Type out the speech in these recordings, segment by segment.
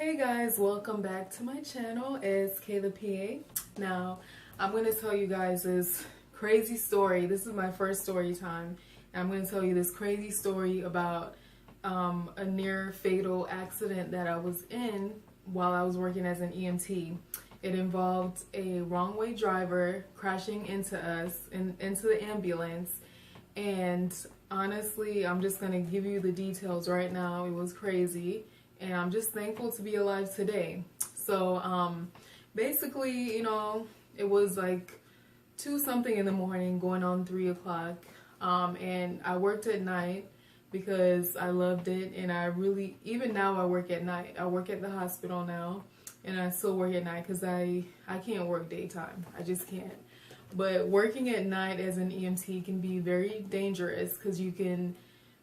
Hey guys, welcome back to my channel. It's Kay the PA. Now, I'm going to tell you guys this crazy story. This is my first story time. And I'm going to tell you this crazy story about a near fatal accident that I was in while I was working as an EMT. It involved a wrong way driver crashing into us, into the ambulance. And honestly, I'm just going to give you the details right now. It was crazy. And I'm just thankful to be alive today. So basically, it was like 2 something in the morning going on 3 o'clock. And I worked at night because I loved it. And I really, even now I work at night. I work at the hospital now. And I still work at night because I can't work daytime. I just can't. But working at night as an EMT can be very dangerous because you can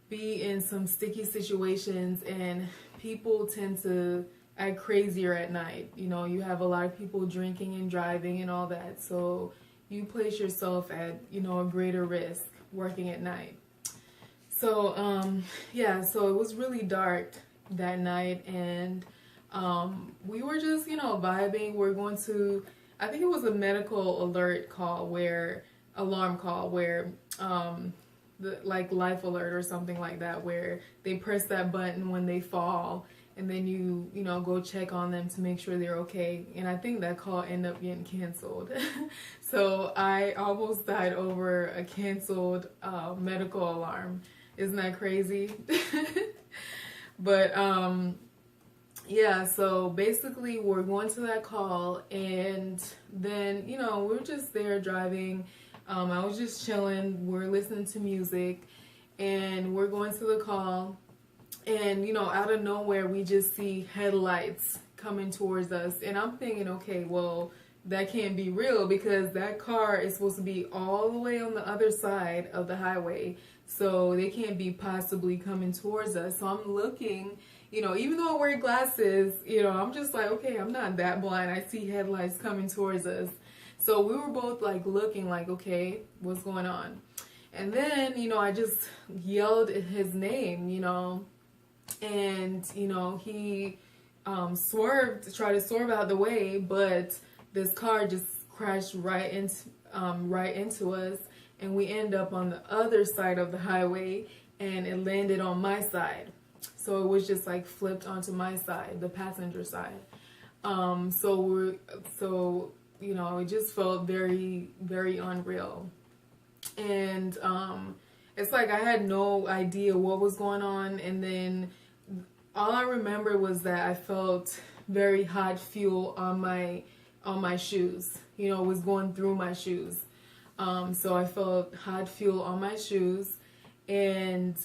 be in some sticky situations and people tend to act crazier at night. You have a lot of people drinking and driving and all that. So you place yourself at, a greater risk working at night. So, so it was really dark that night and we were just, vibing. We're going to, I think it was a medical alert call alarm call where, like life alert or something like that, where they press that button when they fall and then you go check on them to make sure they're okay. And I think that call ended up getting canceled. So I almost died over a canceled medical alarm. Isn't that crazy? But yeah, so basically we're going to that call and then we're just there driving. I was just chilling, we're listening to music, and we're going to the call, and out of nowhere we just see headlights coming towards us, and I'm thinking, okay, well, that can't be real because that car is supposed to be all the way on the other side of the highway, so they can't be possibly coming towards us. So I'm looking, even though I wear glasses, I'm just like, okay, I'm not that blind, I see headlights coming towards us. So we were both like looking like, okay, what's going on? And then, I just yelled his name, and, he swerved, tried to swerve out the way, but this car just crashed right into us. And we end up on the other side of the highway and it landed on my side. So it was just like flipped onto my side, the passenger side. It just felt very, very unreal. And it's like I had no idea what was going on. And then all I remember was that I felt very hot fuel on my shoes. It was going through my shoes. So I felt hot fuel on my shoes. And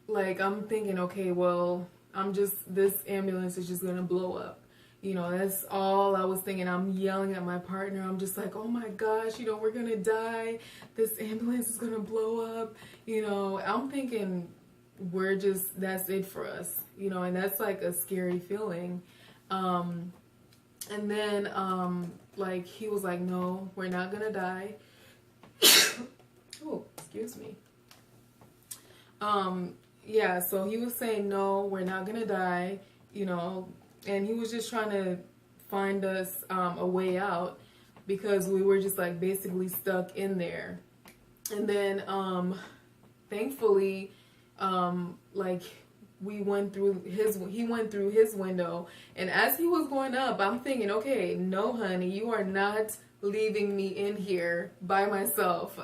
like I'm thinking, okay, well, this ambulance is just going to blow up. That's all I was thinking. I'm yelling at my partner. I'm just like, oh my gosh, we're going to die. This ambulance is going to blow up. I'm thinking that's it for us, and that's like a scary feeling. And then, like, he was like, no, we're not going to die. Oh, excuse me. Yeah, so he was saying, no, we're not going to die, and he was just trying to find us a way out because we were just like basically stuck in there. And then thankfully like he went through his window, and as he was going up, I'm thinking, okay, no honey, you are not leaving me in here by myself.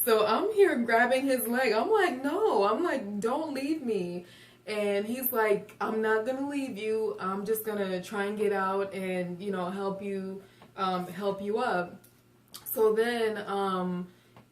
So I'm here grabbing his leg. I'm like, no, don't leave me. And he's like, I'm not going to leave you. I'm just going to try and get out and, help you up. So then,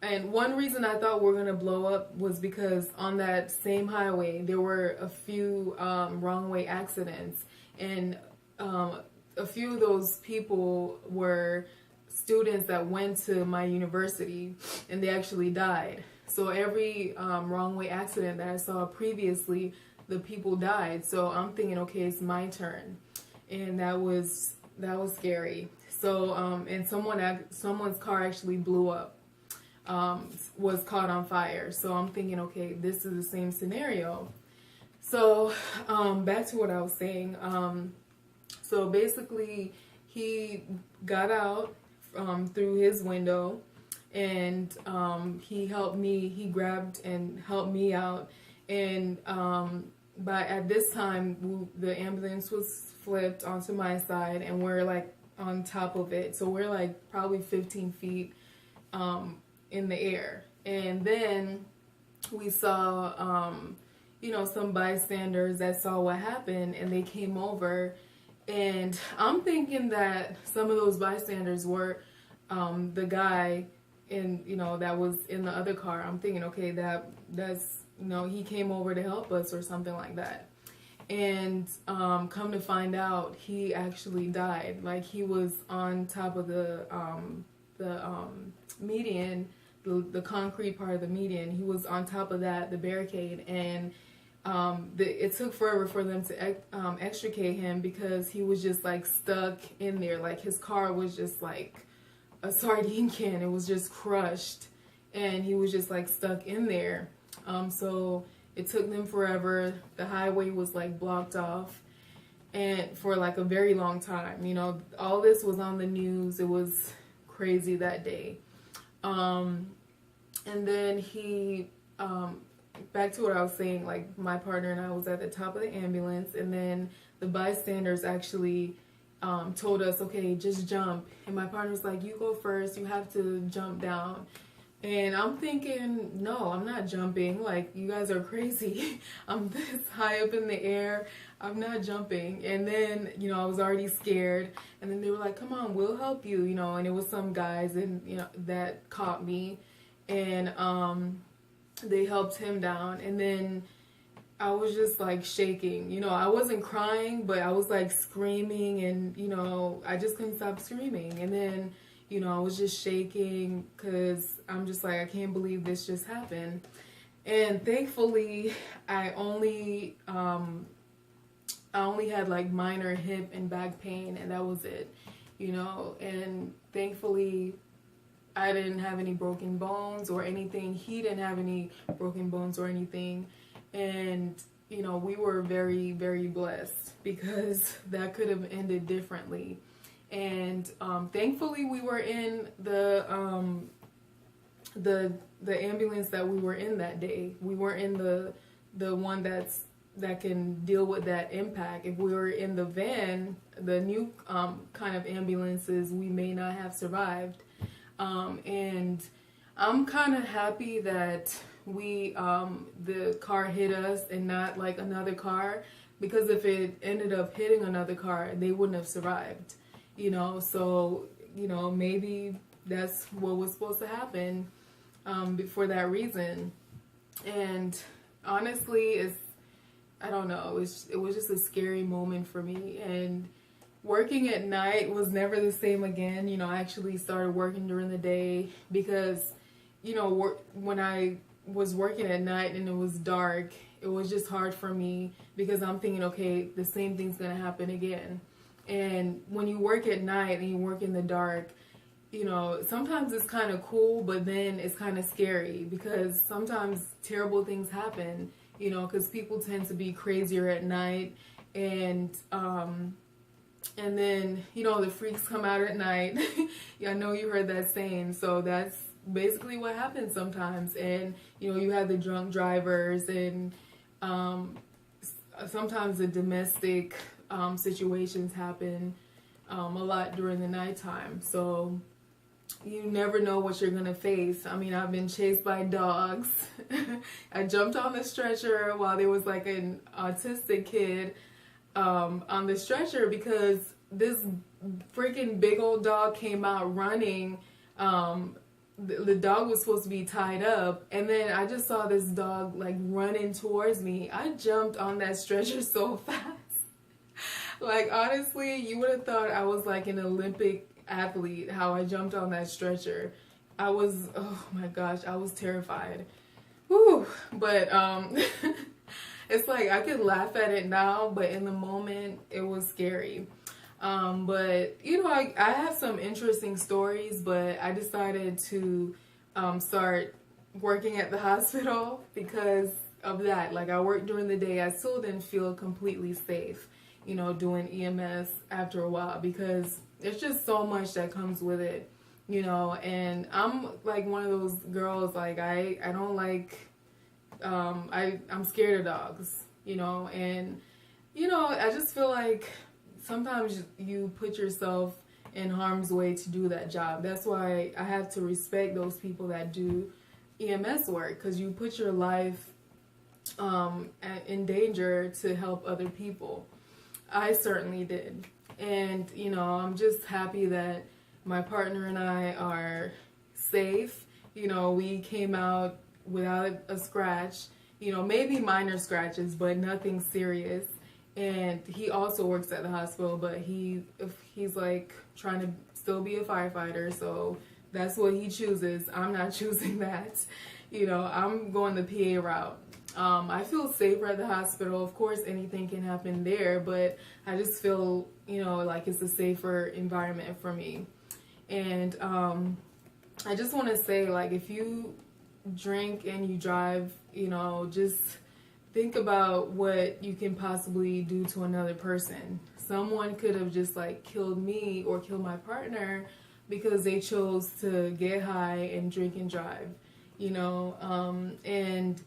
and one reason I thought we're going to blow up was because on that same highway, there were a few wrong way accidents. And a few of those people were students that went to my university and they actually died. So every wrong way accident that I saw previously, the people died. So I'm thinking, okay, it's my turn. And that was scary. So and someone's car actually blew up, was caught on fire. So I'm thinking, okay, this is the same scenario. So, back to what I was saying. So basically, he got out through his window, and he helped me. He grabbed and helped me out, and but at this time, the ambulance was flipped onto my side, and we're like on top of it. So we're like probably 15 feet in the air, and then we saw. Some bystanders that saw what happened, and they came over, and I'm thinking that some of those bystanders were the guy that was in the other car. I'm thinking, okay, that's he came over to help us or something like that. And come to find out, he actually died. Like, he was on top of the median, the concrete part of the median. He was on top of that, the barricade, and it took forever for them to extricate him because he was just like stuck in there. Like, his car was just like a sardine can. It was just crushed, and he was just like stuck in there. So it took them forever. The highway was like blocked off, and for like a very long time. All this was on the news. It was crazy that day. And then he back to what I was saying, like, my partner and I was at the top of the ambulance, and then the bystanders actually told us, okay, just jump. And my partner was like, you go first, you have to jump down. And I'm thinking, no, I'm not jumping. Like, you guys are crazy. I'm this high up in the air. I'm not jumping. And then, I was already scared. And then they were like, come on, we'll help you, and it was some guys that caught me. And they helped him down, and then I was just like shaking. I wasn't crying, but I was like screaming, and I just couldn't stop screaming. And then I was just shaking because I'm just like, I can't believe this just happened. And thankfully, I only had like minor hip and back pain, and that was it. And thankfully, I didn't have any broken bones or anything. He didn't have any broken bones or anything. And, we were very, very blessed because that could have ended differently. And thankfully, we were in the ambulance that we were in that day. We weren't in the one that can deal with that impact. If we were in the van, the new kind of ambulances, we may not have survived. And I'm kind of happy that the car hit us and not like another car, because if it ended up hitting another car, they wouldn't have survived, so, maybe that's what was supposed to happen, for that reason. And honestly, I don't know, it was just a scary moment for me. And working at night was never the same again. I actually started working during the day because, when I was working at night and it was dark, it was just hard for me because I'm thinking, okay, the same thing's going to happen again. And when you work at night and you work in the dark, sometimes it's kind of cool, but then it's kind of scary because sometimes terrible things happen, because people tend to be crazier at night. And then, the freaks come out at night. Yeah, I know you heard that saying. So that's basically what happens sometimes. And, you have the drunk drivers, and sometimes the domestic situations happen a lot during the nighttime. So you never know what you're going to face. I mean, I've been chased by dogs. I jumped on the stretcher while there was like an autistic kid on the stretcher because this freaking big old dog came out running. The dog was supposed to be tied up, and then I just saw this dog like running towards me. I jumped on that stretcher so fast. Like, honestly, you would have thought I was like an Olympic athlete, how I jumped on that stretcher. Oh my gosh, I was terrified. Whew. But it's like I could laugh at it now, but in the moment it was scary. But I have some interesting stories, but I decided to start working at the hospital because of that. Like I worked during the day, I still didn't feel completely safe, you know, doing EMS after a while, because it's just so much that comes with it, you know. And I'm like one of those girls, like I don't like, I'm scared of dogs, you know. And you know, I just feel like sometimes you put yourself in harm's way to do that job. That's why I have to respect those people that do EMS work, because you put your life in danger to help other people. I certainly did. And, you know, I'm just happy that my partner and I are safe. You know, we came out without a scratch, you know, maybe minor scratches, but nothing serious. And he also works at the hospital, but he's like trying to still be a firefighter, so that's what he chooses. I'm not choosing that. You know, I'm going the PA route. I feel safer at the hospital. Of course, anything can happen there, but I just feel, you know, like it's a safer environment for me. And I just want to say, like, if you drink and you drive, you know, just think about what you can possibly do to another person. Someone could have just like killed me or killed my partner because they chose to get high and drink and drive, you know. And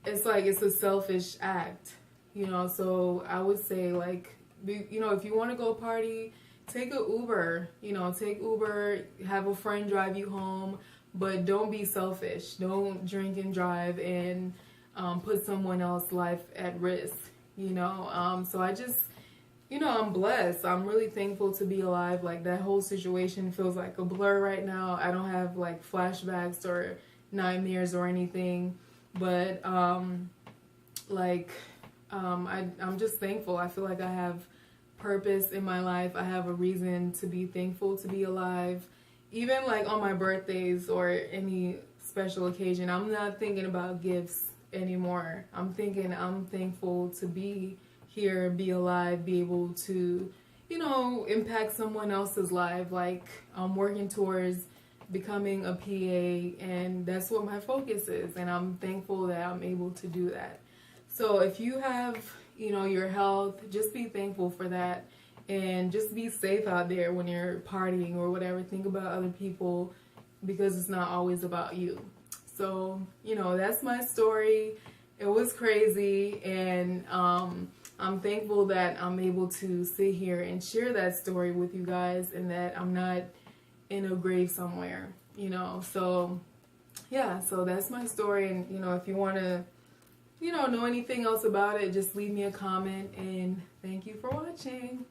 it's like, it's a selfish act, you know. So I would say, like, you know, if you want to go party, take a Uber, you know, take Uber, have a friend drive you home, but don't be selfish. Don't drink and drive and put someone else's life at risk, you know. So I just, you know, I'm blessed. I'm really thankful to be alive. Like, that whole situation feels like a blur right now. I don't have like flashbacks or nightmares or anything, but I'm just thankful. I feel like I have purpose in my life. I have a reason to be thankful to be alive. Even like on my birthdays or any special occasion, I'm not thinking about gifts anymore. I'm thankful to be here, be alive, be able to, you know, impact someone else's life. Like, I'm working towards becoming a PA, and that's what my focus is, and I'm thankful that I'm able to do that. So if you have, you know, your health, just be thankful for that, and just be safe out there when you're partying or whatever. Think about other people, because it's not always about you. So, you know, that's my story. It was crazy, and I'm thankful that I'm able to sit here and share that story with you guys, and that I'm not in a grave somewhere, you know. So yeah, so that's my story. And, you know, if you want to, you know anything else about it, just leave me a comment, and thank you for watching.